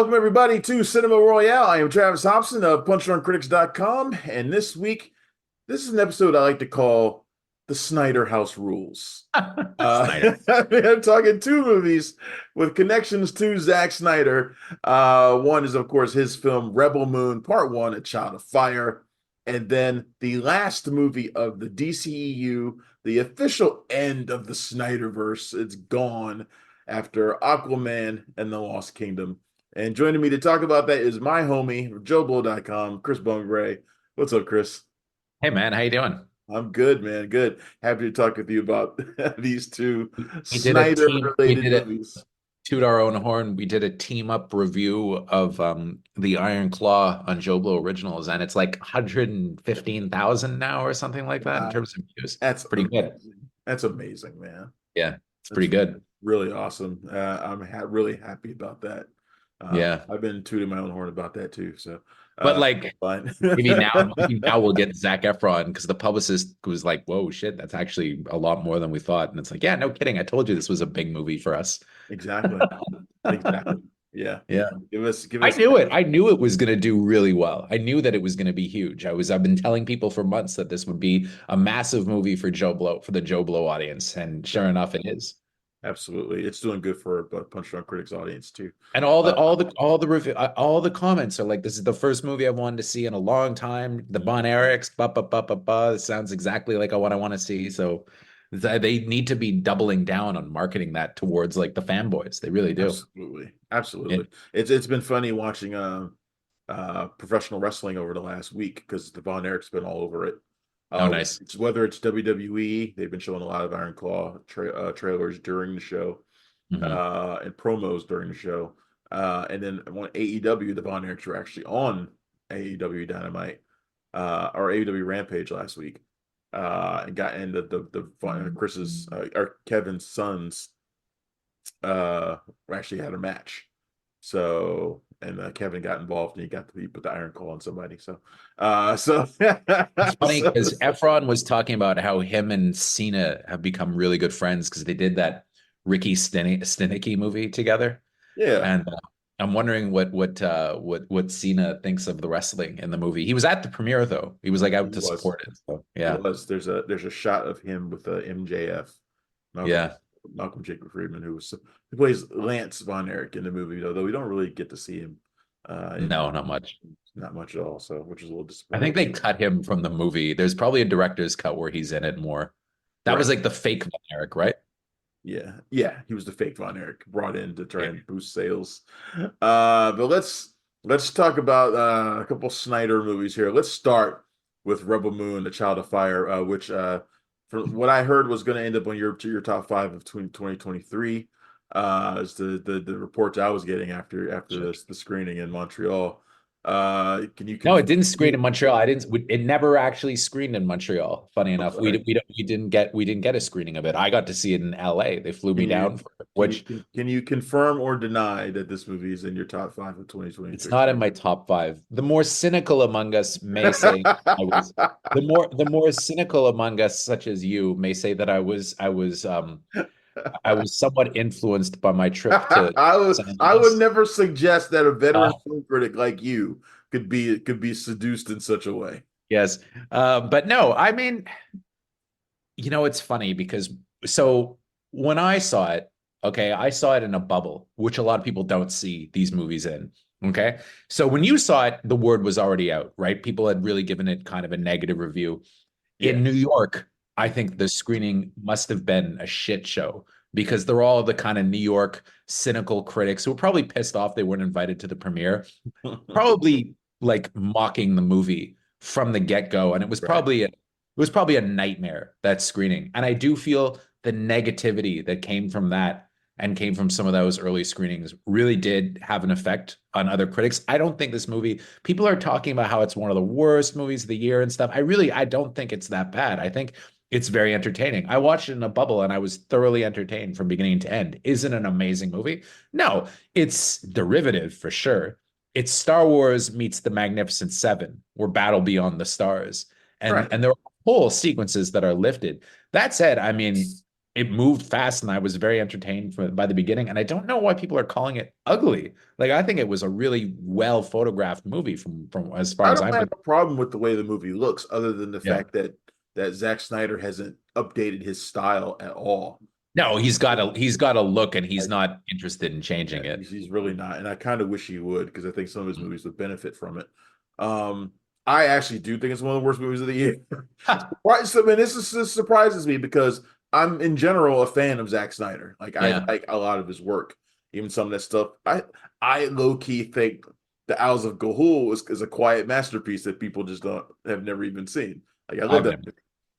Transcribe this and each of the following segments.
Welcome everybody to Cinema Royale. I am Travis Hobson of PunchdrunKritics.com, and this week, this is an episode I like to call the Snyder House Rules. Snyder. I'm talking two movies with connections to Zack Snyder. One is, of course, his film Rebel Moon Part 1, A Child of Fire, and then the last movie of the DCEU, the official end of the Snyderverse. It's gone after Aquaman and the Lost Kingdom. And joining me to talk about that is my homie, JoeBlow.com, Chris Bungray. What's up, Chris? Hey man, how you doing? I'm good, man. Good. Happy to talk with you about these two We did a team. We Snyder-related did it. movies. Toot our own horn. We did a team up review of the Iron Claw on Joe Blow Originals, and it's like 115,000 now or something like that in Uh, terms of views. that's Pretty good. amazing. That's amazing, man. Yeah, it's That's pretty good. really awesome. I'm really happy about that. Yeah, I've been tooting my own horn about that too. So, but like fine. maybe now we'll get Zac Efron because the publicist was like, "Whoa, shit, that's actually a lot more than we thought." And it's like, yeah, no kidding. I told you this was a big movie for us. Exactly. Exactly. Yeah. Yeah. Give I us. knew it. I knew it was going to do really well. I knew that it was going to be huge. I've been telling people for months that this would be a massive movie for Joe Blow, for the Joe Blow audience, and sure enough, it is. Absolutely. It's doing good for a Punch Drunk Critics audience too. And all the review, all the comments are like, "This is the first movie I've wanted to see in a long time." The Von Erichs, ba ba ba ba ba. It sounds exactly like what I want to see. So they need to be doubling down on marketing that towards like the fanboys. They really do. Absolutely. Yeah. Absolutely. It's been funny watching professional wrestling over the last week because the Von Erich's been all over it. Oh, nice. Whether it's WWE, they've been showing a lot of Iron Claw trailers during the show, Mhm. and promos during the show. And then on AEW, the Von Erichs were actually on AEW Dynamite, or AEW Rampage last week. And got into the Chris's or Kevin's sons actually had a match. So and Kevin got involved and he got to put the Iron Claw on somebody. So It's funny so because Efron was talking about how him and Cena have become really good friends because they did that Ricky Stinicky movie together. yeah, And I'm wondering what Cena thinks of the wrestling in the movie. He was at the premiere though. He was like he out to was. support it. So He yeah, was. There's a shot of him with MJF, Malcolm yeah. Malcolm Jacob Friedman, who plays Lance Von Erich in the movie, though we don't really get to see him No, not much. not much at all. So which is a little I think disappointing. they cut him from the movie. There's probably a director's cut where he's in it more. That was Right. like the fake Von Eric, right? Yeah. Yeah. He was the fake Von Erich brought in to try Yeah. and boost sales. But let's talk about a couple Snyder movies here. Let's start with Rebel Moon, The Child of Fire, which from what I heard was going to end up on your top five of 2023. Is the reports I was getting after the screening in Montreal. Can you No, confirm? it didn't screen in Montreal. I didn't. It never actually screened in Montreal. Funny enough, Okay. we didn't get a screening of it. I got to see it in L.A. They flew me Can you down for it, which can you confirm or deny that this movie is in your top five of it's 2023? not in my top five. The more cynical among us may say I was. The more cynical among us, such as you, may say that I was somewhat influenced by my trip to San I would Dimas. never suggest that a Uh, veteran film critic like you could be seduced in such a way. yes, but no, I mean, it's funny because so when I saw it, okay, I saw it in a bubble, which a lot of people don't see these movies in. Okay. So when you saw it, the word was already out, right? People had really given it kind of a negative review. Yeah, In New York, I think the screening must have been a shit show because they're all the kind of New York cynical critics who were probably pissed off they weren't invited to the premiere, probably like mocking the movie from the get-go. And right. it was probably a nightmare, that screening. And I do feel the negativity that came from that and came from some of those early screenings really did have an effect on other critics. I don't think this movie, people are talking about how it's one of the worst movies of the year and stuff. I don't think it's that bad. I think it's very entertaining. I watched it in a bubble and I was thoroughly entertained from beginning to end. Is it an amazing movie? No, it's derivative for sure. It's Star Wars meets the Magnificent Seven or Battle Beyond the Stars. And Right. there are whole sequences that are lifted. That said, I mean, it moved fast and I was very entertained by the beginning. And I don't know why people are calling it ugly. Like I think it was a really well photographed movie from as far I as don't I'm have concerned. a problem with the way the movie looks, other than the Yeah. fact that Zack Snyder hasn't updated his style at all. No, he's got a look and he's Like, not interested in yeah, changing it. he's really not, and I kind of wish he would because I think some of his movies would benefit from it. Um, I actually do think it's one of the worst movies of the year. Right, so I mean, this surprises me because I'm in general a fan of Zack Snyder. Like I Yeah. like a lot of his work, even some of that stuff. I low key think the Owls of Ga'Hoole is a quiet masterpiece that people just don't have never even seen. Like I love I've that, never.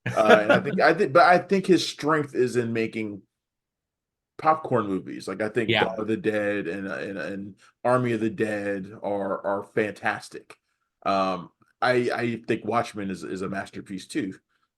and but I think his strength is in making popcorn movies. Like I think Dawn Yeah. of the Dead and Army of the Dead are fantastic. Um, I think Watchmen is a masterpiece too.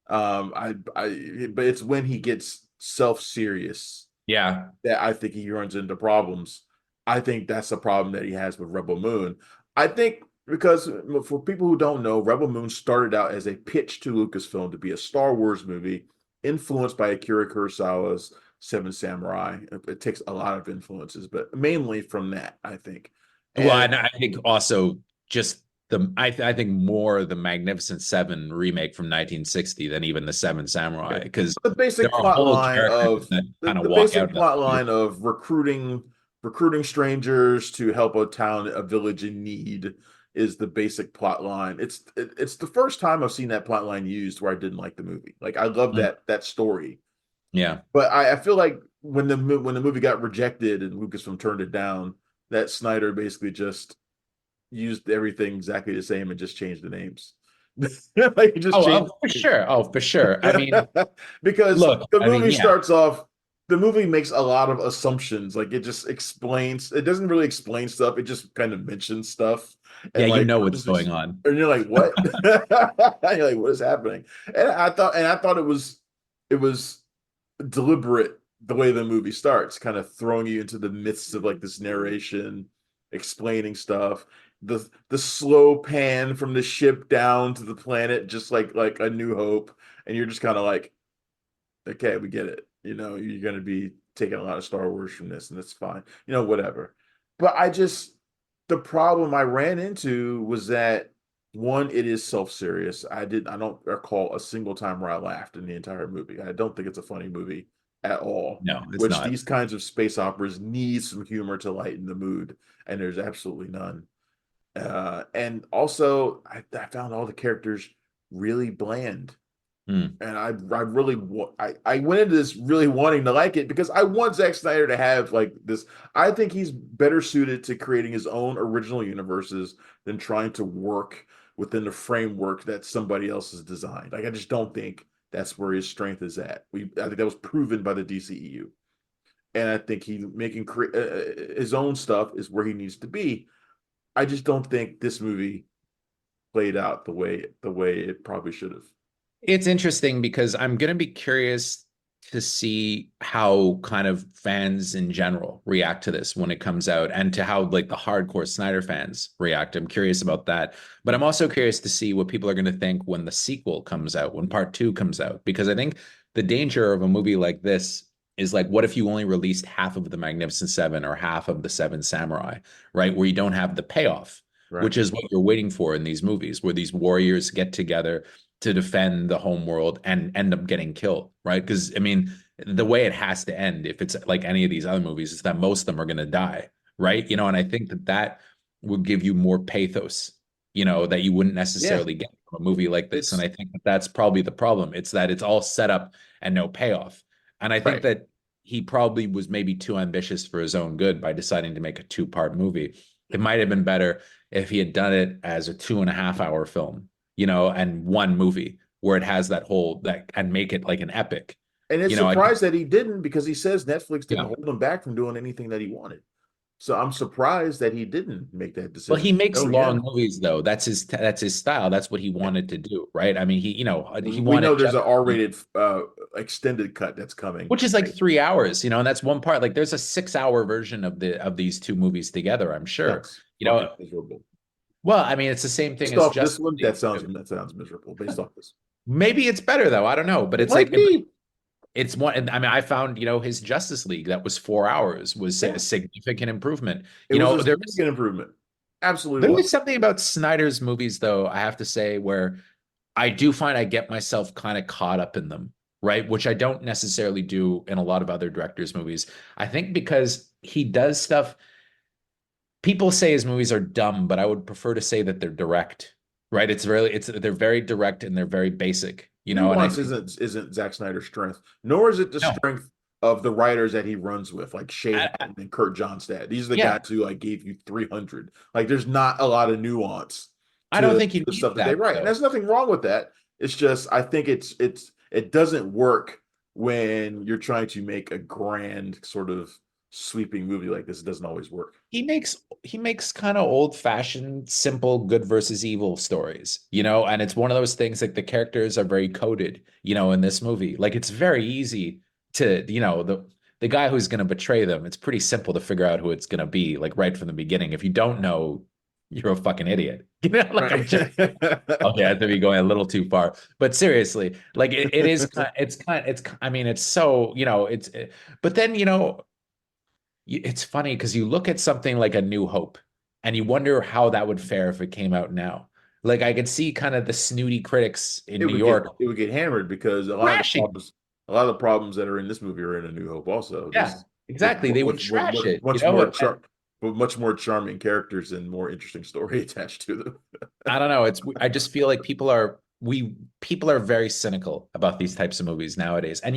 But it's when he gets self-serious Yeah. that I think he runs into problems. I think that's a problem that he has with Rebel Moon. I think because for people who don't know, Rebel Moon started out as a pitch to Lucasfilm to be a Star Wars movie influenced by Akira Kurosawa's Seven Samurai. It takes a lot of influences, but mainly from that, I think. Well, And and I think also just I think more the Magnificent Seven remake from 1960 than even the Seven Samurai, because the there basic are plot whole line characters of that kind of the walk out basic of that plot movie. line of recruiting strangers to help a town, a village in need is the basic plot line. It's the first time I've seen that plot line used where I didn't like the movie. Like I love Mm. that story, Yeah. but I feel like when the movie got rejected and Lucasfilm turned it down, that Snyder basically just used everything exactly the same and just changed the names. Like he just Oh, changed oh, for sure. Oh, for sure. I mean, because look, the I mean, movie yeah. starts off, the movie makes a lot of assumptions. Like it just explains, it doesn't really explain stuff, it just kind of mentions stuff. Yeah, And you like know I'm what's just going on. and you're like, what? You're like, what is happening? And I thought it was deliberate the way the movie starts, kind of throwing you into the midst of like this narration, explaining stuff. The slow pan from the ship down to the planet, just like A New Hope, and you're just kind of like, okay, we get it. You know, you're going to be taking a lot of Star Wars from this, and that's fine. You know, whatever. But the problem I ran into was that one, it is self-serious. I don't recall a single time where I laughed in the entire movie. I don't think it's a funny movie at all, No, it's which not. these kinds of space operas need some humor to lighten the mood, and there's absolutely none. And also, I found all the characters really bland, Hmm. and I really I went into this really wanting to like it because I want Zack Snyder to have like this. I think he's better suited to creating his own original universes than trying to work within the framework that somebody else has designed. Like I just don't think that's where his strength is at. I think that was proven by the DCEU, and I think he making his own stuff is where he needs to be. I just don't think this movie played out the way it probably should have. It's interesting because I'm going to be curious to see how kind of fans in general react to this when it comes out and to how like the hardcore Snyder fans react. I'm curious about that. But I'm also curious to see what people are going to think when the sequel comes out, when part two comes out, because I think the danger of a movie like this is like, what if you only released half of the Magnificent Seven or half of the Seven Samurai, right? Where you don't have the payoff, Right. which is what you're waiting for in these movies, where these warriors get together to defend the home world and end up getting killed, right? Because I mean, the way it has to end, if it's like any of these other movies, is that most of them are going to die, right? You know, and I think that that would give you more pathos, you know, that you wouldn't Yeah. necessarily get from a movie like this. And It's I think that that's probably the problem. It's that it's all set up and no payoff. And I think right. that he probably was maybe too ambitious for his own good by deciding to make a two-part movie. It might have been better if he had done it as a 2.5 hour film, you know, and one movie where it has that whole that and make it like an epic. And it's You know, I think, surprised that he didn't because he says Netflix didn't yeah. hold him back from doing anything that he wanted. So I'm surprised that he didn't make that Well, decision. he makes Oh yeah. long movies though. That's his style. That's what he wanted to do, right? I mean, he, you know, he We know wanted there's an Justice League, R-rated extended cut that's coming. which is like 3 hours, you know, and that's one part. Like there's a 6 hour version of these two movies together, I'm sure. That's You fucking know, miserable. well, I mean, it's the same thing Based as off this Justice one, League. that sounds miserable. Based off this, Maybe it's better though. I don't know, but it it's might like be. it's one. And I mean, I found, his Justice League that was 4 hours was a Yeah, significant improvement. it was a significant improvement. Absolutely There was. was something about Snyder's movies, though, I have to say, where I do find I get myself kind of caught up in them, right? Which I don't necessarily do in a lot of other directors' movies. I think because he does stuff, people say his movies are dumb, but I would prefer to say that they're direct, right? They're very direct and they're very basic, and I Nuance think, isn't Zack Snyder's strength, nor is it the no, strength of the writers that he runs with, like Shea I, Hatton and Kurt Johnstad. These are the yeah, guys who like gave you 300. Like, there's not a lot of nuance I don't to think you the need stuff that they that write, and though. there's nothing wrong with that. It's just I think it doesn't work when you're trying to make a grand sort of sweeping movie like this. It doesn't always work. He makes kind of old-fashioned, simple good versus evil stories, and it's one of those things like the characters are very coded, in this movie. Like it's very easy to, the guy who's going to betray them, it's pretty simple to figure out who it's going to be, like right from the beginning. If you don't know, you're a fucking idiot. Like I'm Right. just okay, I may be going a little too far. But seriously, like it is kind it's kind it's I mean, it's so, but then, it's funny because you look at something like A New Hope and you wonder how that would fare if it came out now. Like I could see kind of the snooty critics in New York It would get hammered because trashing. a lot of the problems that are in this movie are in A New Hope also, Yeah, just exactly. They would trash with it, much more charming characters and more interesting story attached to them. I don't know. I just feel like people are very cynical about these types of movies nowadays. And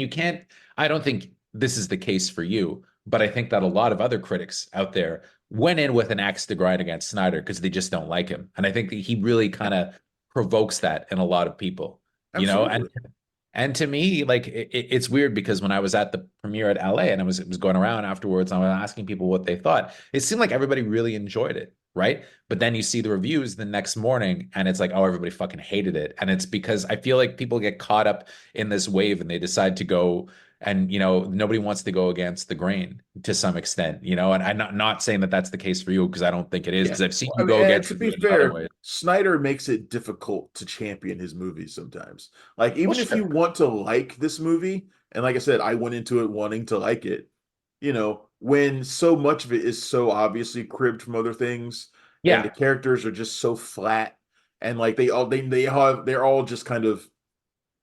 I don't think this is the case for you, but I think that a lot of other critics out there went in with an axe to grind against Snyder because they just don't like him. And I think that he really kind of provokes that in a lot of people, and Absolutely. to me, like it's weird because when I was at the premiere at LA and it was going around afterwards, and I was asking people what they thought. It seemed like everybody really enjoyed it, right? But then you see the reviews the next morning, and it's like, oh, everybody fucking hated it. And it's because I feel like people get caught up in this wave and they decide to go, and nobody wants to go against the grain to some extent, and I'm not saying that that's the case for you because I don't think it is Yeah. because I've seen Well, I you mean, go and against to the be grain in other fair, ways. Snyder makes it difficult to champion his movies sometimes. Like, Well, even if you sure. want to like this movie, and like I said, I went into it wanting to like it, when so much of it is so obviously cribbed from other things, and the Yeah. characters are just so flat, and like they're all just kind of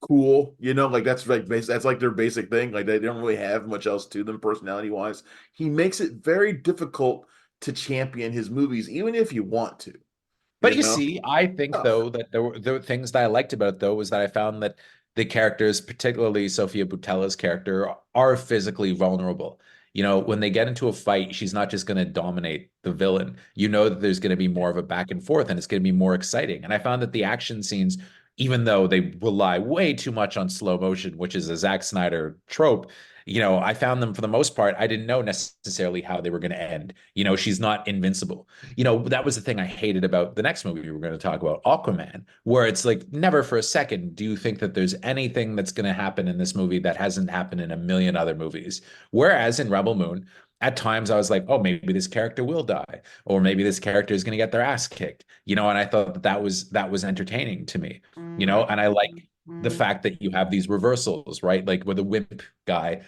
cool, like that's like that's like their basic thing. Like they don't really have much else to them personality wise. He makes it very difficult to champion his movies, even if you want to, But you you know. see, I think Tough. though that the things that I liked about it though was that I found that the characters, particularly Sofia Boutella's character, are physically vulnerable. When they get into a fight, she's not just going to dominate the villain. You know that there's going to be more of a back and forth and it's going to be more exciting. And I found that the action scenes, even though they rely way too much on slow motion, which is a Zack Snyder trope, I found them for the most part, I didn't know necessarily how they were going to end. She's not invincible. That was the thing I hated about the next movie we were going to talk about, Aquaman, where it's like never for a second do you think that there's anything that's going to happen in this movie that hasn't happened in a million other movies. Whereas in Rebel Moon, at times I was like, oh, maybe this character will die, or maybe this character is going to get their ass kicked, and I thought that was entertaining to me, and I like the fact that you have these reversals, right? Like where the wimp guy,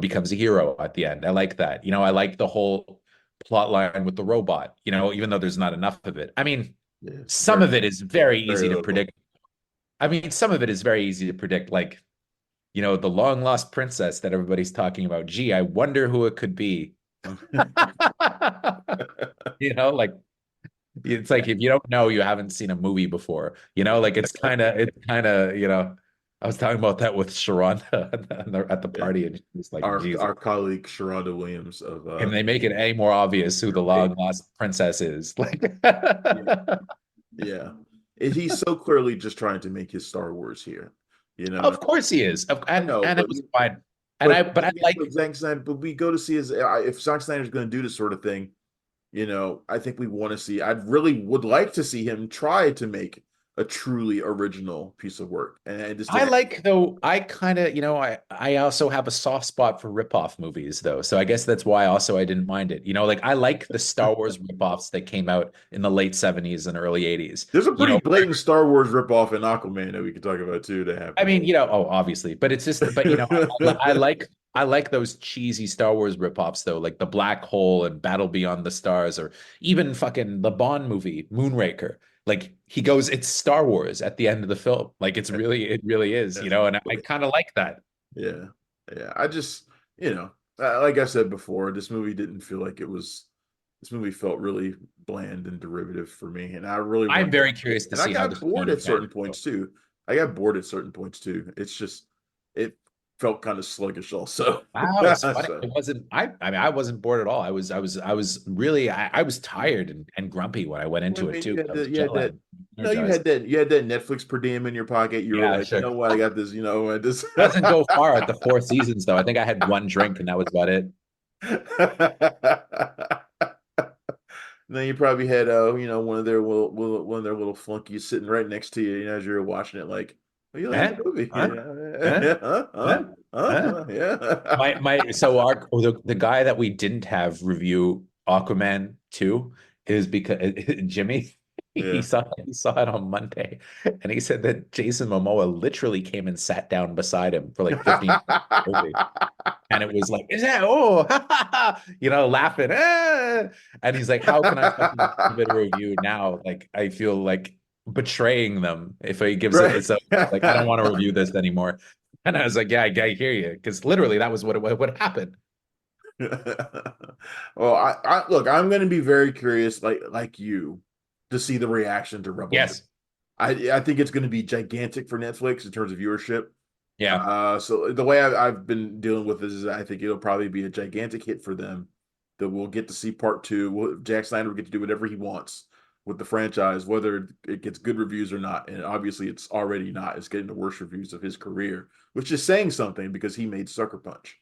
becomes a hero at the end. I like that. I like the whole plot line with the robot, even though there's not enough of it. I mean, Yeah, some of it is very very easy to little. predict. I mean, some of it is very easy to predict, like, the long lost princess that everybody's talking about. Gee, I wonder who it could be. Like it's like if you don't know, you haven't seen a movie before. Like it's kind of. I was talking about that with Sharonda at the Yeah, party, and she's like, Jesus. our colleague Sharonda Williams of Can they make it any more obvious who the long lost princess is? Like, yeah, yeah. He's so clearly just trying to make his Star Wars here, you know. of course he is, I and know, and it but was fine. And I like. Zack Snyder, but we go to see his if Zack Snyder's going to do this sort of thing, I think we want to see. I really would like to see him try to make a truly original piece of work, and it just I didn't. like though I kind of, I also have a soft spot for ripoff movies though. So I guess that's why also I didn't mind it. Like I like the Star Wars ripoffs that came out in the late 70s and early 80s. There's a pretty blatant Star Wars ripoff in Aquaman that we could talk about too that I happened. mean, oh, obviously, but it's just, but I like those cheesy Star Wars ripoffs though, like the Black Hole and Battle Beyond the Stars, or even fucking the Bond movie, Moonraker. Like he goes, it's Star Wars at the end of the film. Like it really is, and I kind of like that. Yeah, yeah. I just, like I said before, this movie didn't feel like it was. This movie felt really bland and derivative for me, and I really I'm wanted. very curious to And I see how got this bored one at certain event. points too. I got bored at certain points too. It's just, it felt kind of sluggish also. Wow, it's funny. So, It wasn't. I mean, I wasn't bored at all. I was really. I was tired and grumpy when I went well, I into it mean, too. I was you jet had that. lagged, No, energized. you had that Netflix per diem in your pocket. You were Yeah, like, you sure. know what, I got this. I just. Doesn't go far at the Four Seasons though. I think I had one drink and that was about it. Then you probably had one of their little flunkies sitting right next to you, as you're watching it, like, oh, you like Eh? the movie? Huh? Eh? Yeah. Eh? Eh? Yeah. My so our the guy that we didn't have review Aquaman 2 is because Jimmy he Yeah. saw he saw it on Monday and he said that Jason Momoa literally came and sat down beside him for like 15 minutes. And it was like, is that laughing. "Ah." And he's like, how can I fucking give it a review now? Like, I feel like betraying them if he gives it. Right. So like, I don't want to review this anymore. And I was like, yeah, I hear you. Because literally that was what happened. Well, I look, I'm going to be very curious, like you, to see the reaction to Rebel Moon. Yes. I think it's going to be gigantic for Netflix in terms of viewership. Yeah. So the way I've been dealing with this is I think it'll probably be a gigantic hit for them. That we'll get to see part two. Jack Snyder will get to do whatever he wants with the franchise, whether it gets good reviews or not. And obviously, it's already not. It's getting the worst reviews of his career, which is saying something because he made Sucker Punch.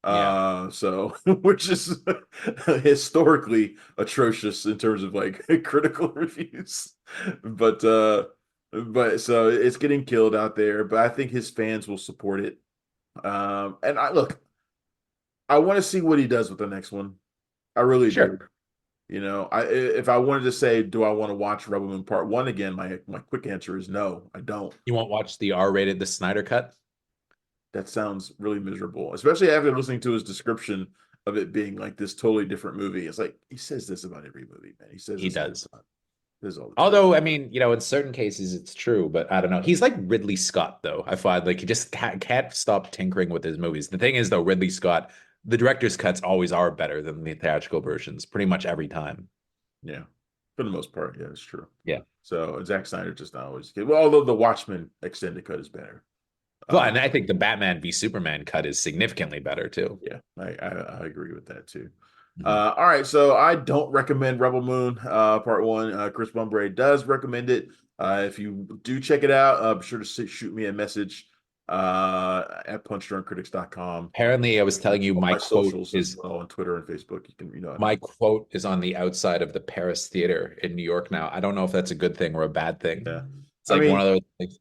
Yeah. So which is historically atrocious in terms of like critical reviews. But so it's getting killed out there, but I think his fans will support it. And I want to see what he does with the next one. I really do. Sure. If I wanted to say, do I want to watch Rebel Moon Part One again? My quick answer is no, I don't. You won't watch the R-rated, the Snyder cut? That sounds really miserable, especially after listening to his description of it being like this totally different movie. It's like he says this about every movie, man. He says He this all does. the time. This all the time. Although, I mean, in certain cases it's true, but I don't know. He's like Ridley Scott, though. I find like he just can't stop tinkering with his movies. The thing is, though, Ridley Scott, the director's cuts always are better than the theatrical versions, pretty much every time. Yeah, for the most part, yeah, it's true. Yeah. So Zack Snyder just not always good. Well, although the Watchmen extended cut is better. Well, and I think the Batman v Superman cut is significantly better too. Yeah, I agree with that too. Mhm. All right, so I don't recommend Rebel Moon Part One. Chris Bumbray does recommend it. If you do check it out, be sure to shoot me a message at punchdrunkcritics.com. Apparently, I was telling you On my my quote socials as is well on Twitter and Facebook. You can, my quote is on the outside of the Paris Theater in New York now. I don't know if that's a good thing or a bad thing. yeah. It's I like one mean, of those things.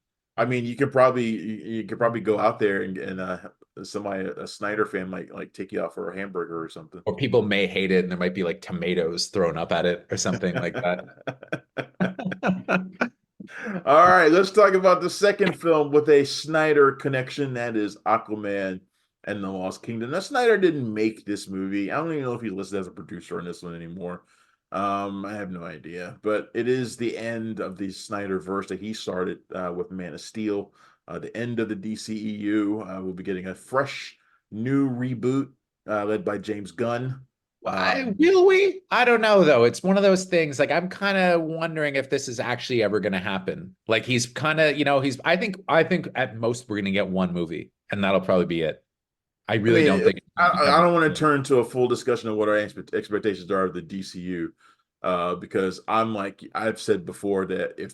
you could probably go out there and somebody a Snyder fan might like take you out for a hamburger or something. Or people may hate it and there might be like tomatoes thrown up at it or something like that. All right, let's talk about the second film with a Snyder connection. That is Aquaman and the Lost Kingdom. Now, Snyder didn't make this movie. I don't even know if he's listed as a producer on this one anymore. I have no idea, but it is the end of the Snyder verse that he started with Man of Steel. The end of the DCEU. We'll be getting a fresh new reboot led by James Gunn. Will we? I don't know though. It's one of those things. Like I'm kind of wondering if this is actually ever going to happen. Like he's kind of, he's. I think at most we're going to get one movie, and that'll probably be it. I I really don't mean, think. I don't want to turn to a full discussion of what our expectations are of the DCU, because I'm like I've said before that if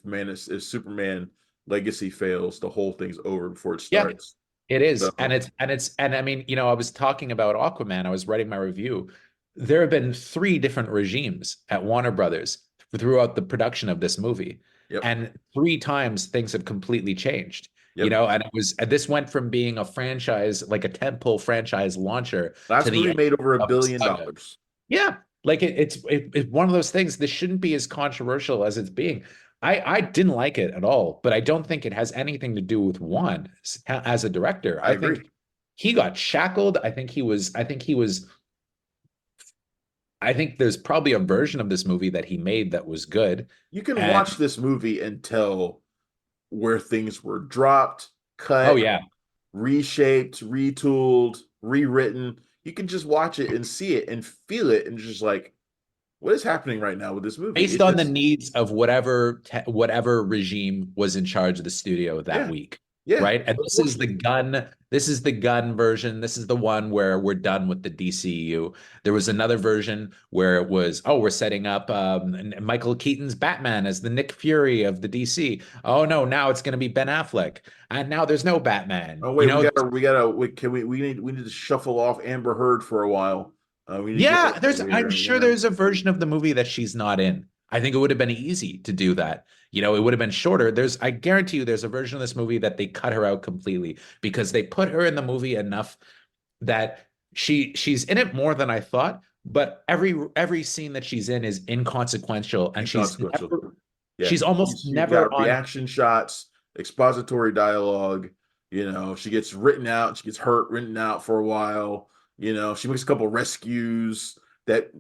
Superman Legacy fails, the whole thing's over before it Yeah, starts. it is, So and I mean, I was talking about Aquaman. I was writing my review. There have been three different regimes at Warner Brothers throughout the production of this movie. Yep. And three times things have completely changed. Yep. And this went from being a franchise, like a tentpole franchise launcher, to Last the movie end made over a of the billion saga. dollars. Yeah, like it's one of those things. This shouldn't be as controversial as it's being. I didn't like it at all, but I don't think it has anything to do with Juan as a director. I I agree. think he got shackled. I think there's probably a version of this movie that he made that was good. You can And watch this movie and tell where things were dropped, oh cut, yeah, reshaped, retooled, rewritten. You can just watch it and see it and feel it and just like, what is happening right now with this movie? based It on the just, needs of whatever regime was in charge of the studio that yeah, week, yeah, right? And unfortunately. this is the gun version. This is the one where we're done with the DCU. There was another version where it was, oh, we're setting up Michael Keaton's Batman as the Nick Fury of the DC. Oh no, now it's going to be Ben Affleck, and now there's no Batman. Oh wait, we need to shuffle off Amber Heard for a while. We need to get her Yeah, out of I'm here. sure there's a version of the movie that she's not in. I think it would have been easy to do that. It would have been shorter. I guarantee you there's a version of this movie that they cut her out completely because they put her in the movie enough that she's in it more than I thought, but every scene that she's in is inconsequential and Inconsequential. Yeah, she's almost she's never got on. reaction shots, expository dialogue. She gets written out. She gets hurt, written out for a while. She makes a couple rescues that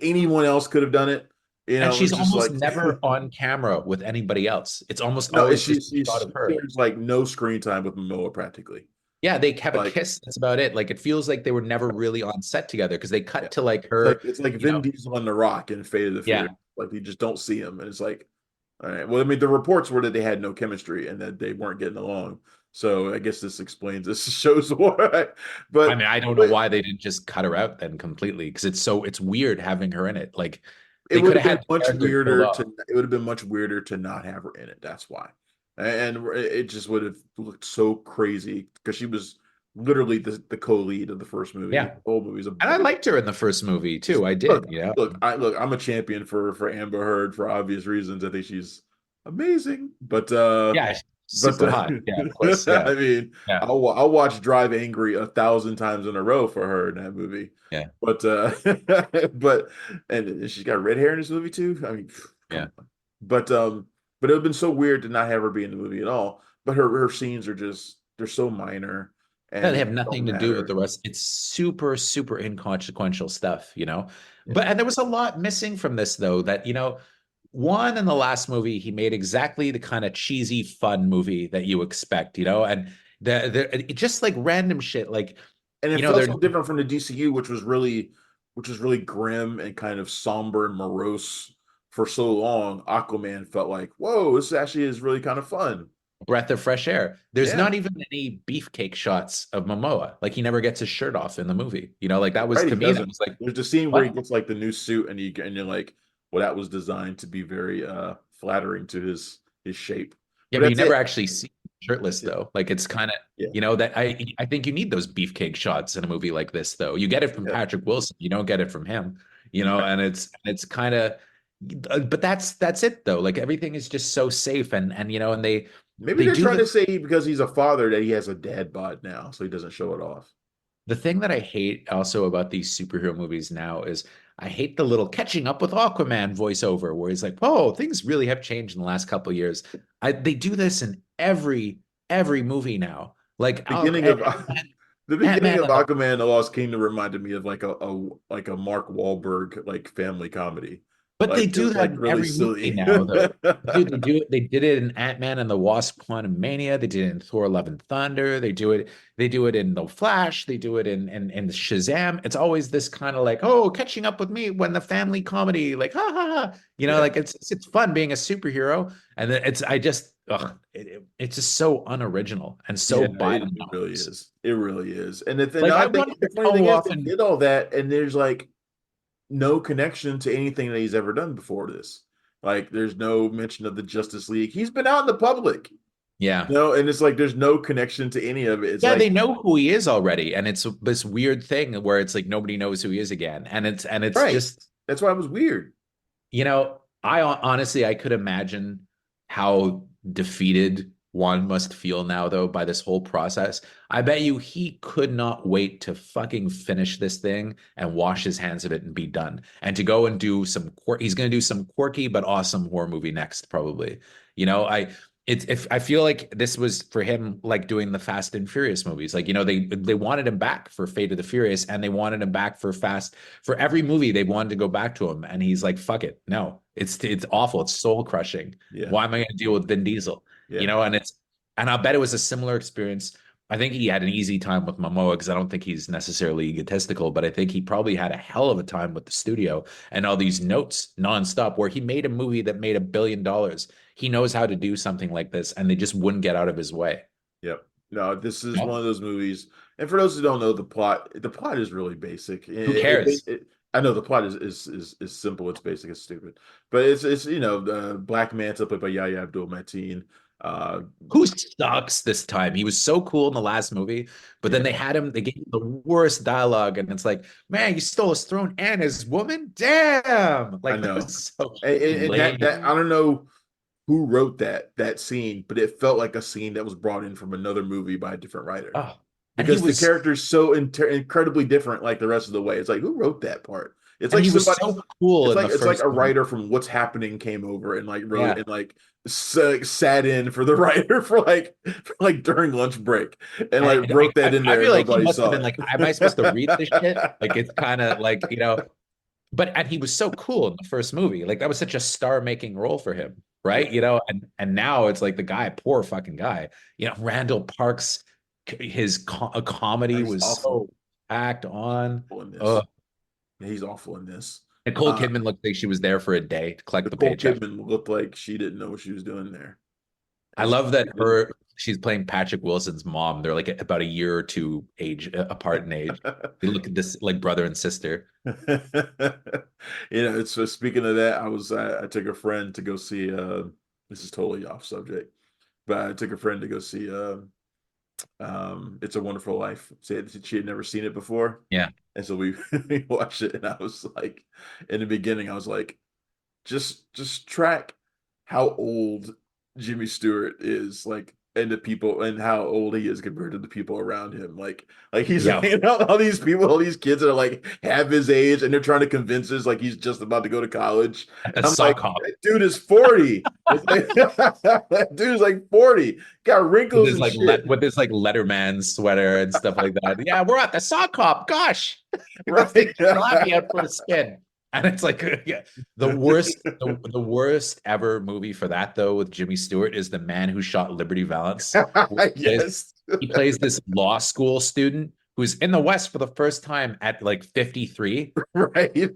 anyone else could have done it. And she's It's just almost like never on camera with anybody else. It's almost no, always just a shot of her. there's like no screen time with Momoa practically. Yeah, they have a Like, kiss. That's about it. Like it feels like they were never really on set together because they yeah, cut to like her, it's like you Vin know. Diesel and The Rock in Fate of the Yeah. Furious. Like you just don't see him, and it's like, all right. Well, I mean, the reports were that they had no chemistry and that they weren't getting along. So I guess this explains this shows why. I But mean, I don't know but why they didn't just cut her out then completely because it's weird having her in it. Like it they would could have have been had the much character killed weirder to off. it would have been much weirder to not have her in it. That's why. And it just would have looked so crazy because she was literally the co-lead of the first movie. Yeah. The whole movie's And I liked her in the first movie too. I look, did. I'm a champion for Amber Heard for obvious reasons. I think she's amazing, Yeah, but super hot. Yeah, of course. Yeah. I mean, Yeah. I'll watch Drive Angry 1,000 times in a row for her in that movie. Yeah. But but and she's got red hair in this movie too. I mean, Yeah. come on. But it would have been so weird to not have her be in the movie at all. But her scenes are just they're so minor Yeah, they and have don't nothing to do with matter. the rest. It's super, super inconsequential stuff. Yeah. And there was a lot missing from this, though, that one in the last movie, he made exactly the kind of cheesy, fun movie that you expect, and it just like random shit, like, And it felt they're so different from the DCU, which was really grim and kind of somber and morose for so long. Aquaman felt like, whoa, this actually is really kind of fun. breath of fresh air. There's Yeah, not even any beefcake shots of Momoa. Like he never gets his shirt off in the movie. Like that was right. He to me, that doesn't. was like, There's the scene where he what? gets like the new suit, and you're like, well, that was designed to be very flattering to his shape. Yeah, But but you that's never it. actually see him shirtless Yeah, though. Like it's kind of, yeah, that I think you need those beefcake shots in a movie like this though. You get it from yeah. Patrick Wilson, you don't get it from him, Right. and it's kind of, but that's it though. Like everything is just so safe and Maybe they they're do trying the to say because he's a father that he has a dad bod now, so he doesn't show it off. the thing that I hate also about these superhero movies now is I hate the little catching up with Aquaman voiceover where he's like, "Whoa, things really have changed in the last couple of years." They do this in every movie now. Like Beginning of the beginning Ant-Man, of Aquaman: The Lost Kingdom reminded me of like a Mark Wahlberg like family comedy. but they Like it do was that like in really every movie silly. now, though. Dude, they do it. They did it in Ant-Man and the Wasp: Quantumania. They did it in Thor: Love and Thunder. They do it. They do it in The Flash. They do it in Shazam. It's always this kind of like, oh, catching up with me when the family comedy, like, ha ha ha. Yeah, Like it's fun being a superhero, and then it's just so unoriginal and so yeah, by the it really nose. is. It really is. And Like I the wonder funny thing how is they often. did all that, and there's like no connection to anything that he's ever done before this. Like there's no mention of the Justice League. He's been out in the public. Yeah. No, and it's like there's no connection to any of it. It's Yeah, like they know who he is already, and it's this weird thing where it's like nobody knows who he is again, and it's right. just That's why it was weird. Honestly, I could imagine how defeated Juan must feel now, though, by this whole process. I bet you he could not wait to fucking finish this thing and wash his hands of it and be done. And to go and do he's going to do some quirky but awesome horror movie next, probably. You know, I it's if I feel like this was for him like doing the Fast and Furious movies. Like, they wanted him back for Fate of the Furious, and they wanted him back for every movie they wanted to go back to him, and he's like, fuck it, no, it's awful, it's soul crushing. Yeah, Why am I going to deal with Vin Diesel? yeah, And I'll bet it was a similar experience. I think he had an easy time with Momoa because I don't think he's necessarily egotistical, but I think he probably had a hell of a time with the studio and all these notes nonstop where he made a movie that made $1 billion. He knows how to do something like this, and they just wouldn't get out of his way. yep. No, this is one No. of those movies. And for those who don't know the plot is really basic. Who cares? I know the plot is simple. It's basic. It's stupid, but it's the Black Manta played by Yahya Abdul-Mateen. Uh, Who sucks this time? He was so cool in the last movie, but then yeah, they gave him the worst dialogue, and it's like, man, you stole his throne and his woman? Damn. I Like, that know. was so And lame. that I don't know who wrote that scene, but it felt like a scene that was brought in from another movie by a different writer Oh, and he because the was character's so incredibly different, like the rest of the way. It's like who wrote that part? It's and like he was somebody. so cool in the It's like first a movie. writer from What's Happening came over and like wrote Yeah. and like sat in for the writer for during lunch break and like And wrote that in I there feel and like he nobody must have saw been like, am I supposed to read this shit? Like, it's kind of like, and he was so cool in the first movie. Like, that was such a star-making role for him, right? Yeah, And now it's like the guy, poor fucking guy. Randall Parks, his comedy he's was awful so packed on. in this. Uh, Yeah, he's awful in this. Nicole Uh, Kidman looked like she was there for a day to collect the Nicole paycheck. Kidman looked like she didn't know what she was doing there, I and she love that didn't. she's playing Patrick Wilson's mom. They're like about a year or two age apart in age. They look at this like brother and sister. It's so speaking of that, I took a friend to go see this is totally off subject, but I took a friend to go see It's a Wonderful Life. She had never seen it before. Yeah. And so we, we watched it and I was like in the beginning, I was like, just track how old Jimmy Stewart is, like, and the people and how old he is compared to the people around him. Like he's Yeah. hanging out with all these people, all these kids that are like half his age, and they're trying to convince us like he's just about to go to college. And A I'm like, sock hop that dude is 40. It's like, that dude's like 40, got with wrinkles his and like shit. with his like Letterman sweater and stuff like that. Yeah, we're at the sock hop. Gosh, let's Right. take Robbie out for a spin. And it's like yeah, the worst ever movie for that though with Jimmy Stewart is The Man Who Shot Liberty Valance. Yes. He plays this law school student who's in the West for the first time at like 53. Right.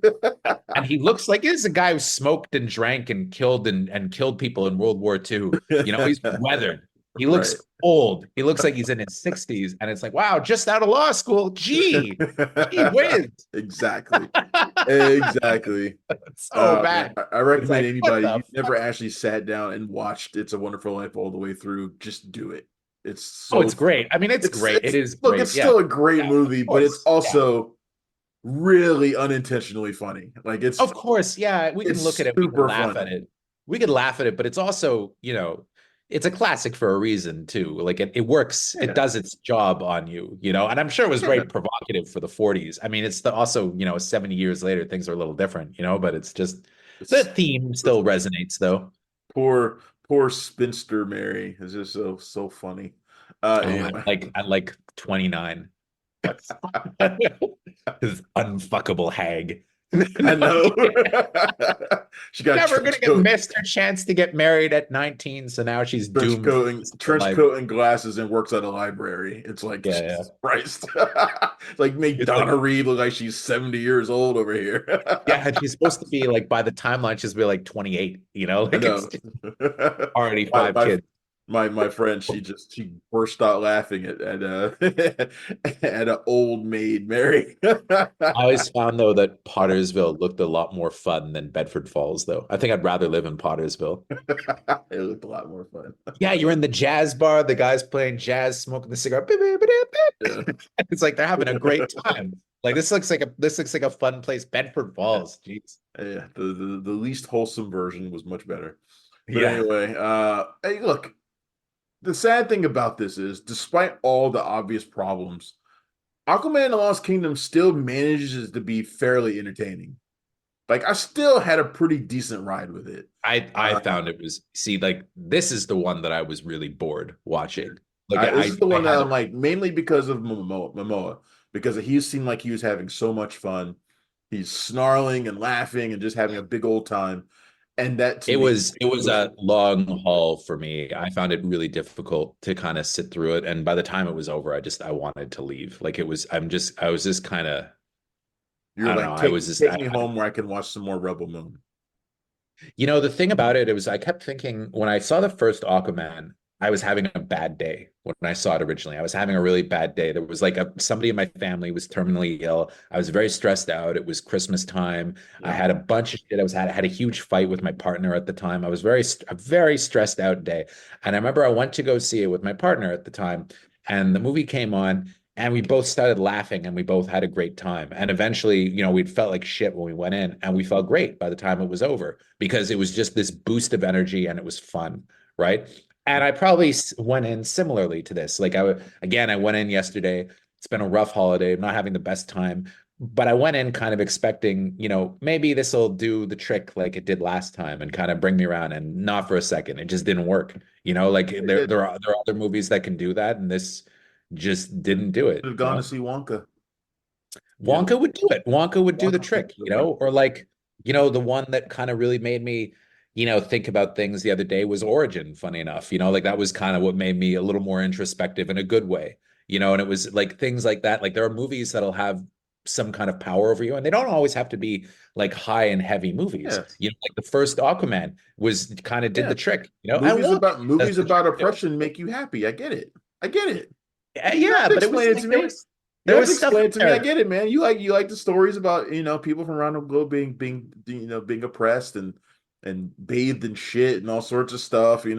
And he looks like he's a guy who smoked and drank and killed people in World War II. He's weathered. He looks Right. old. He looks like he's in his 60s. And it's like, wow, just out of law school. Gee whiz. Exactly. Exactly. So bad. I recommend like, anybody, what the you've never actually sat down and watched It's a Wonderful Life all the way through, just do it. It's Oh, so it's great. I mean, it's great. It is look, great. it's Yeah. still a great Yeah, movie, of but it's course. Yeah. also really unintentionally funny. Like Of course. Yeah. We can it's look at it. We can super laugh funny. at it. We can laugh at it, but it's also, it's a classic for a reason too. Like it works, it Yeah. does its job on you, and I'm sure it was very provocative for the 40s. I mean, it's also, 70 years later, things are a little different, but it's just the It's theme still resonates though. poor spinster Mary is just so funny. Oh, Anyway. at like 29. This unfuckable hag. I know. She got Never gonna trench get coat, missed her chance to get married at 19, so now she's doomed. trench coat and glasses and works at a library. It's like, Yeah, Jesus Christ. Like make It's Donna like, Reed look like she's 70 years old over here. yeah, and she's supposed to be like by the timeline, she's be like 28, I like know. it's already My, 5 kids. my friend, she burst out laughing at at an old maid Mary. I always found though that Pottersville looked a lot more fun than Bedford Falls, though. I think I'd rather live in Pottersville. It looked a lot more fun. Yeah, you're in the jazz bar, the guy's playing jazz, smoking the cigar. Beep, beep, beep, beep. Yeah. It's like they're having a great time. Like this looks like a fun place. Bedford Yeah, Falls. Jeez. yeah. The least wholesome version was much better. But Yeah. anyway, hey, look, the sad thing about this is, despite all the obvious problems, Aquaman and the Lost Kingdom still manages to be fairly entertaining. Like, I still had a pretty decent ride with it. I found it was see like this is the one that I was really bored watching. Like This is the I one that had I'm like, mainly because of Momoa, because he seemed like he was having so much fun. He's snarling and laughing and just having a big old time. And that to me it was was a long haul for me. I found it really difficult to kind of sit through it. And by the time it was over, I wanted to leave. Like it was I was just kind of I you're don't know. like, I was just take me home where I can watch some more Rebel Moon. You know, the thing about it, it was I kept thinking when I saw the first Aquaman, I was having a bad day when I saw it originally. I was having a really bad day. There was like somebody in my family was terminally ill. I was very stressed out. It was Christmas time. I Yeah. had a bunch of shit. I had a huge fight with my partner at the time. I was a very stressed out day. And I remember I went to go see it with my partner at the time, and the movie came on and we both started laughing and we both had a great time. And eventually, you know, we felt like shit when we went in and we felt great by the time it was over because it was just this boost of energy and it was fun, right? And I probably went in similarly to this. Like again, I went in yesterday. It's been a rough holiday. I'm not having the best time, but I went in kind of expecting, you know, maybe this will do the trick like it did last time and kind of bring me around. And not for a second. It just didn't work. You know, like It there are other movies that can do that, and this just didn't do should it, have you gone to know? see Wonka. You know, Wonka would do it. Wonka would do the Wonka could trick, do you it, right? know? Or like, you know, the one that kind of really made me, you know, think about things the other day was Origin, funny enough. You know, like that was kind of what made me a little more introspective in a good way. You know, and it was like things like that. Like there are movies that'll have some kind of power over you, and they don't always have to be like high and heavy movies. Yes. You know, like the first Aquaman was kind of did Yeah. the trick, you know, and Wonka does Movies the about trick too. oppression make you happy. I get it. I get it. Yeah, You don't have yeah, to but it explain was it to like me. You there don't have was to stuff in explain it to me. I there. get it, man. You like the stories about, people from around the globe being being oppressed and bathed in shit and all sorts of stuff. You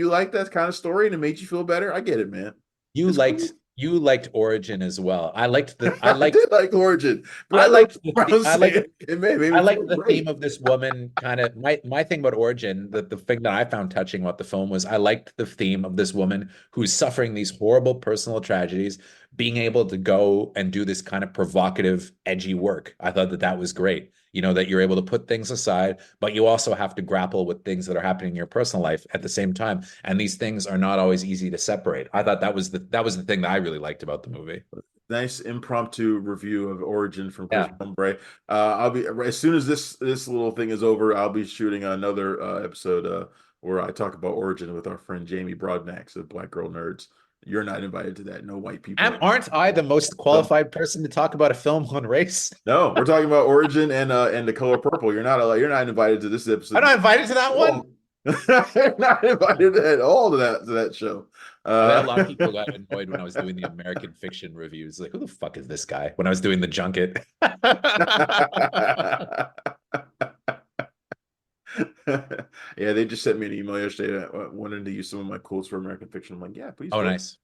like that kind of story and it made you feel better. I get it, man. It's cool. You liked Origin as well. I did like Origin, but I liked I'm I liked saying it made I me like feel the theme great. of this woman kind of my thing about Origin, the thing that I found touching about the film was I liked the theme of this woman who's suffering these horrible personal tragedies, being able to go and do this kind of provocative, edgy work. I thought that that was great. You know, that you're able to put things aside, but you also have to grapple with things that are happening in your personal life at the same time. And these things are not always easy to separate. I thought that was the thing that I really liked about the movie. Nice impromptu review of Origin from Chris Yeah. Mumbrey. I'll be as soon as this little thing is over, I'll be shooting another episode where I talk about Origin with our friend Jamie Broadnax of Black Girl Nerds. You're not invited to that. No white people. Aren't I the most So qualified person to talk about a film on race? no, we're talking about Origin and The Color Purple. You're not invited to this I'm episode. not invited to that one. Oh. You're not invited at all to that show. I bet a lot of Uh, people got annoyed when I was doing the American fiction reviews. Like, who the fuck is this guy? When I was doing the junket. Yeah, they just sent me an email yesterday wanting to use some of my quotes for American Fiction. I'm like, yeah, please Oh, go. nice.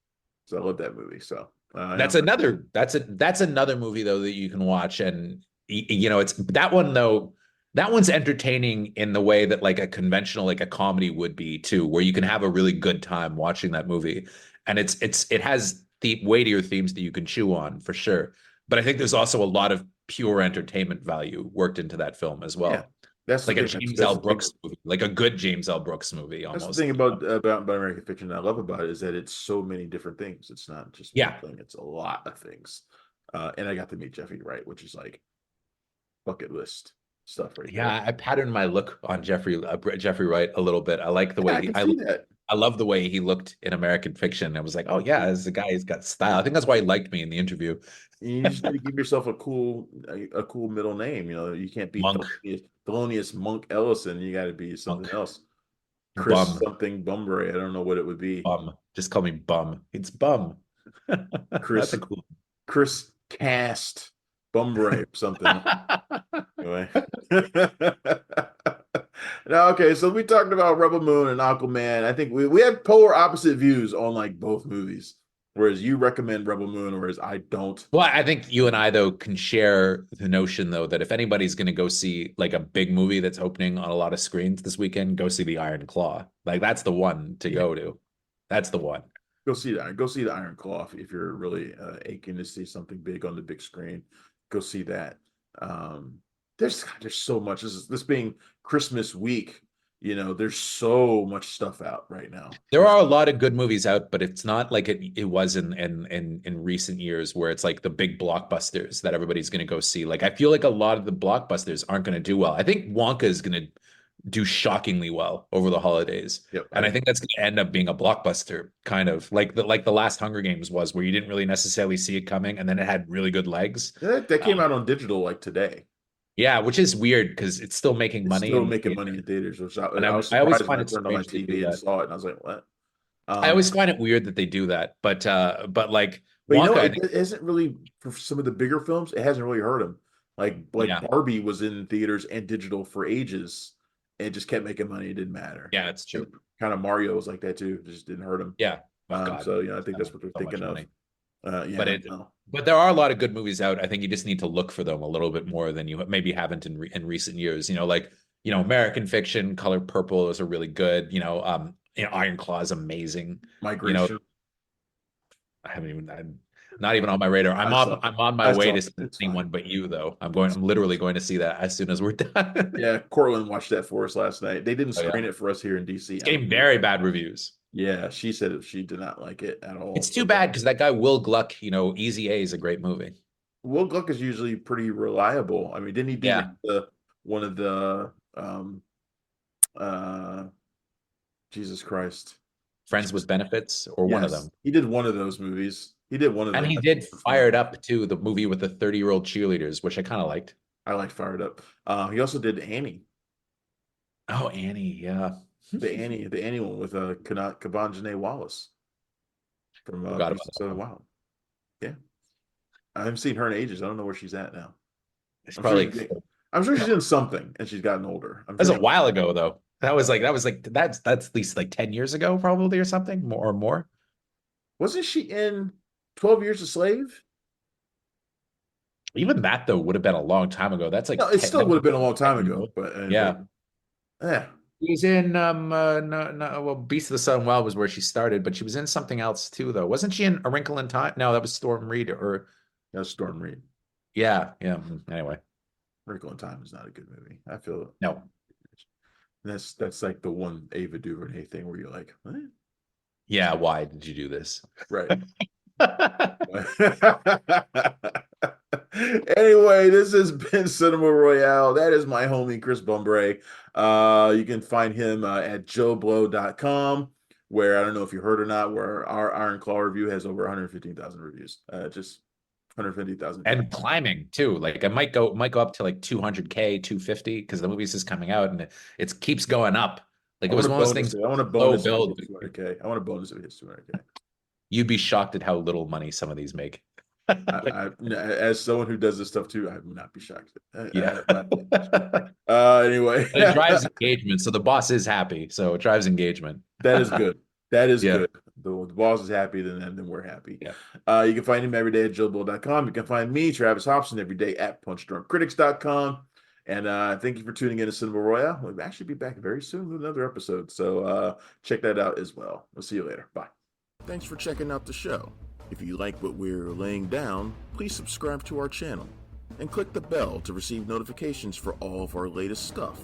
So I love that movie. So That's another movie though that you can watch, and you know it's that one though. That one's entertaining in the way that like a conventional like a comedy would be too, where you can have a really good time watching that movie, and it has the weightier themes that you can chew on for sure. But I think there's also a lot of pure entertainment value worked into that film as yeah, well, that's the like a thing. James That's L. the thing. Brooks movie, like a good James L. Brooks movie That's the almost. thing about American Fiction that I love about it is that it's so many different things. It's not just one Yeah, thing. It's a lot of things. And I got to meet Jeffrey Wright, which is like bucket list stuff right there. yeah, I patterned my look on Jeffrey Wright a little bit. I like the Yeah, way I can see that. I love the way he looked in American Fiction. I was like, oh yeah, this is a guy who's got style. I think that's why he liked me in the interview. You just need to give yourself a cool middle name. You can't be Monk, Thelonious Monk Ellison. You got to be something Monk, else. Chris Bum, something Bumbury. I don't know what it would be. Bum. Just call me Bum. It's Bum. That's Chris a cool. Chris Cast Bumbury or something. Anyway. Now, okay, so we talked about Rebel Moon and Aquaman. I think we have polar opposite views on like both movies. Whereas you recommend Rebel Moon, whereas I don't. Well, I think you and I though can share the notion though that if anybody's going to go see like a big movie that's opening on a lot of screens this weekend, go see the Iron Claw. Like that's the one to Yeah, go to. That's the one. go see that. Go see the Iron Claw if you're really aching to see something big on the big screen. Go see that. Um, there's so much. This being Christmas week, there's so much stuff out right now. There are a lot of good movies out, but it's not like it was in recent years where it's like the big blockbusters that everybody's going to go see. Like I feel like a lot of the blockbusters aren't going to do well. I think Wonka is going to do shockingly well over the holidays. Yep, And I think that's going to end up being a blockbuster, kind of like the last Hunger Games was, where you didn't really necessarily see it coming, and then it had really good legs. that came out on digital like today. Yeah, which is weird because it's still making It's money still in making money in theaters, which and I was I always surprised when find I it turned on my strange to do TV and that. saw it, and I was like, "What?" I always find it weird that they do that, but like But Wonka, I it think, isn't really for some of the bigger films. It hasn't really hurt them. Like yeah, Barbie was in theaters and digital for ages, and it just kept making money. It didn't matter. yeah, it's true. Kind of Mario was like that too. It just didn't hurt them. Yeah. Oh God. So I think that's what they're So much thinking of. money. Yeah, But it no. but there are a lot of good movies out. I think you just need to look for them a little bit more than you maybe haven't in recent years. Like American Fiction, Color Purple is a really good. Iron Claw is amazing. You know, Migration. I'm not even on my radar. I'm on my I way saw to it. see It's fine. anyone but you though. I'm literally going to see that as soon as we're done. Yeah, Cortland watched that for us last night. They didn't Oh yeah. screen it for us here in DC. It's getting very bad reviews. Yeah, she said she did not like it at all. It's too bad because that guy Will Gluck, Easy A is a great movie. Will Gluck is usually pretty reliable. I mean, didn't he do Yeah. one of the uh Jesus Christ. Friends with Benefits or one of Yes, them. he did one of those movies. He did one of And them. he did Fired Up too, the movie with the 30-year-old cheerleaders, which I kind of liked. I like Fired Up. He also did Annie, Oh, Annie, yeah. the Annie one with Kaban Wallace from Forgot Beast about of that one. Wild. Yeah, I haven't seen her in ages. I don't know where she's at now. It's I'm probably I'm sure she's in something, and she's gotten older. that's a while ago though. That's at least like 10 years ago, probably, or something, more. Wasn't she in 12 Years a Slave? Even that though would have been a long time ago. That's like No, it 10, still that would was have been a long time 10 ago, years. but Yeah. yeah. She was in no, well, Beast of the Southern Wild was where she started, but she was in something else too though. Wasn't she in A Wrinkle in Time? No, that was Storm Reed or That's Storm Reed. yeah. Anyway. Wrinkle in Time is not a good movie. I feel No. that's like the one Ava DuVernay thing where you're like, what? Yeah, why did you do this? Right. Anyway, this has been Cinema Royale. That is my homie Chris Bumbray. You can find him at joeblow.com, where I don't know if you heard or not, where our Iron Claw review has over 115,000 reviews. Just 150,000. And climbing too. Like it might go up to like 200K, 250 because the movie's just coming out and it keeps going up. Like it was one of those things. I want a Low bonus build. 200K. I want a bonus if it hits 200K. You'd be shocked at how little money some of these make. As someone who does this stuff too, I would not be shocked. Yeah. Anyway, But it drives engagement. So the boss is happy. So it drives engagement. that is good. That is Yeah. good. The boss is happy, then we're happy. Yeah. You can find him every day at joebull.com. You can find me, Travis Hobson, every day at punchdrunkcritics.com. And thank you for tuning in to Cinema Royale. We'll actually be back very soon with another episode. So check that out as well. We'll see you later. Bye. Thanks for checking out the show. If you like what we're laying down, please subscribe to our channel and click the bell to receive notifications for all of our latest stuff.